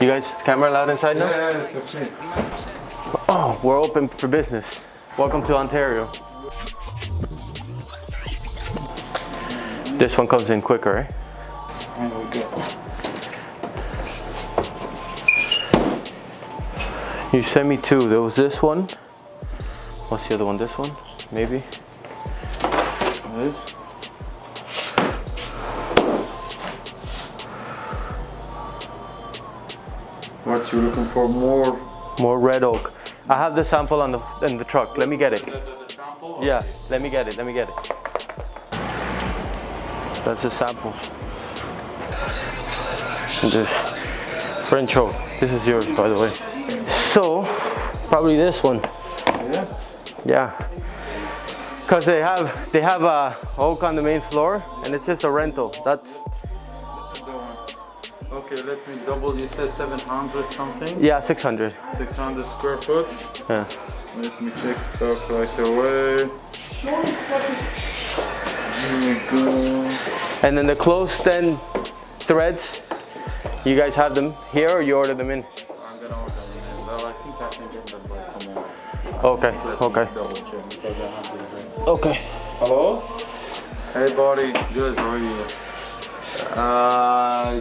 You guys, camera allowed inside now? Yeah, it's okay. Oh, we're open for business. Welcome to Ontario. This one comes in quicker, right? And we go. You sent me two. There was this one. What's the other one? This one? Maybe? This. What you looking for? More red oak. I have the sample in the truck. Let me get it. The sample? Yeah, let me get it. That's the samples. This French oak. This is yours, by the way. So, probably this one. Yeah. Yeah. Cause they have a oak on the main floor, and it's just a rental. That's. This is the one. Okay, let me double. You said 700 something. Yeah, 600. 600 square foot. Yeah. Let me check stock right away. Here we go. And then the closed-end threads, you guys have them here, or you order them in? I'm gonna order them in. Well, I think I can get them by tomorrow. Okay. Let Okay. me double check because I have them ready. Okay. Hello? Hey buddy, good, how are you?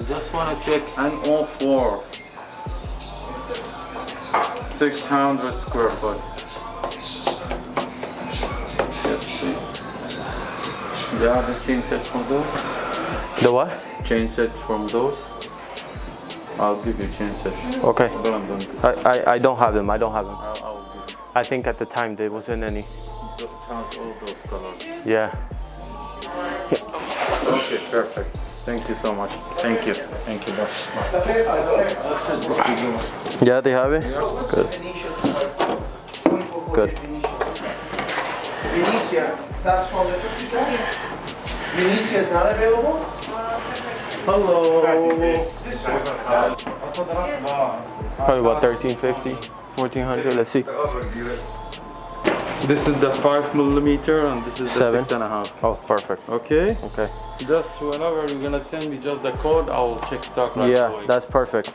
Just wanna check N04. 600 square foot. Yes, please. Do you have the chain set from those? The what? Chain sets from those? I'll give you chain sets. Okay. But I'm done. I don't have them. I'll give you. I think at the time there wasn't any. Just has all those colors. Yeah. Okay, perfect. Thank you so much. Thank you. Thank you, boss. Yeah, they have it? Good. Good. Venetia, that's from the Venetia is not available? Hello. This one. Probably about 1350, 1400. Let's see. This is the 5mm and this is the 7. 6.5. Oh, perfect. Okay? Okay. Just whenever you're gonna send me just the code, I'll check stock right Yeah, away. that's perfect.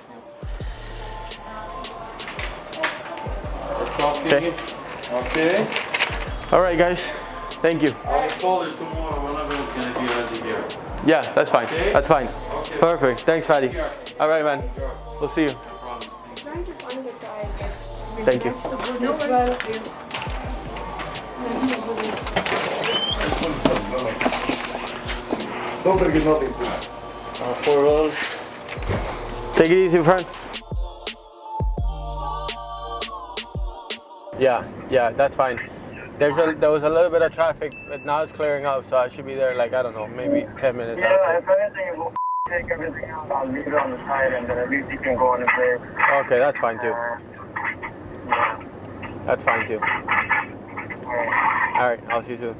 Okay. Okay. All right, guys. Thank you. I'll call you tomorrow whenever it's gonna be ready here. Yeah, that's fine. Okay. That's fine. Okay. Perfect. Thanks, Patty. Here. All right, man. Sure. We'll see you. No problem. Trying to find the guy. Thank you. Nobody get nothing. 4 rolls. Take it easy, friend. Yeah, that's fine. There was a little bit of traffic, but now it's clearing up, so I should be there like, I don't know, maybe 10 minutes Yeah, after. if anything, we'll take everything out. I'll leave it on the side, and then at least you can go on the place. Okay, that's fine too. That's fine too. All right, I'll see you soon.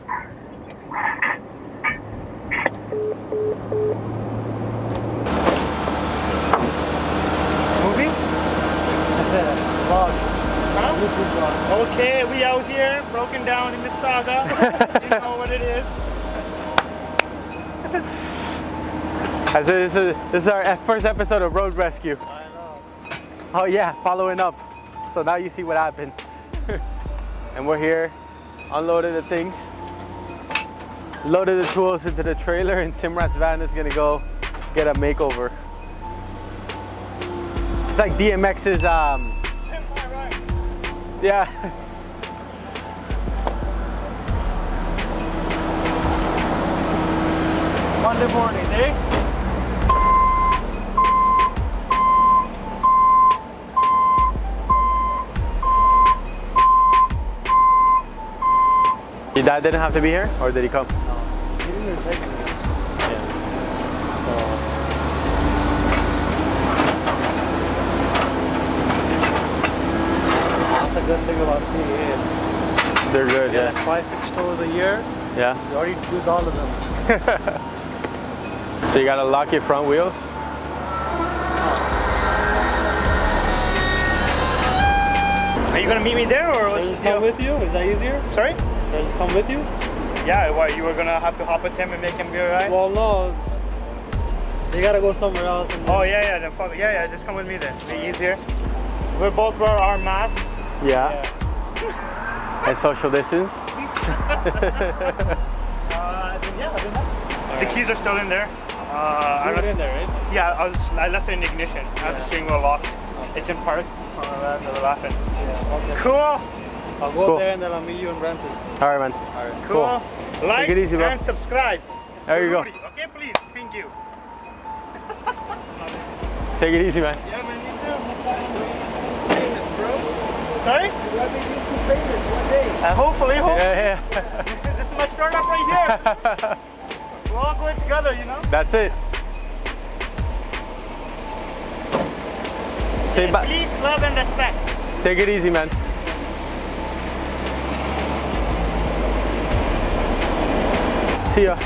Movie? Vlog. Huh? Okay, we out here, broken down in Mississauga. You know what it is. This is our first episode of Road Rescue. I know. Oh yeah, following up. So now you see what happened. And we're here, unloaded the things, loaded the tools into the trailer, and Simrat's van is gonna go get a makeover. It's like DMX's, yeah. Monday morning, eh? Your dad didn't have to be here, or did he come? He didn't even take me. That's a good thing about CA. They're good, Yeah, yeah. 5-6 tours a year. Yeah. You already use all of them. So you gotta lock your front wheels? Are you gonna meet me there, or should I just come with you? Is that easier? Sorry? Should I just come with you? Yeah. Why? You were gonna have to hop with him and make him be alright? Well, no. You gotta go somewhere else. And Oh yeah, then fuck it. Yeah, just come with me then. Be easier. We both wear our masks. Yeah. And social distance. The keys are still in there. leave it in there, right? Yeah, I left it in the ignition. I have the steering wheel locked. It's in park on the laughing. Yeah. Okay. Cool. I'll go Cool. there and then I'll meet you in Brampton. All right, man. Cool. Like Take it easy, bro. and subscribe. There you go. Rudy, okay, please. Thank you. Take it easy, man. Yeah, man, you too. Sorry? Hopefully. Yeah. This is my startup right here. We're all going together, you know? That's it. Say bye. Please love and respect. Take it easy, man. See ya.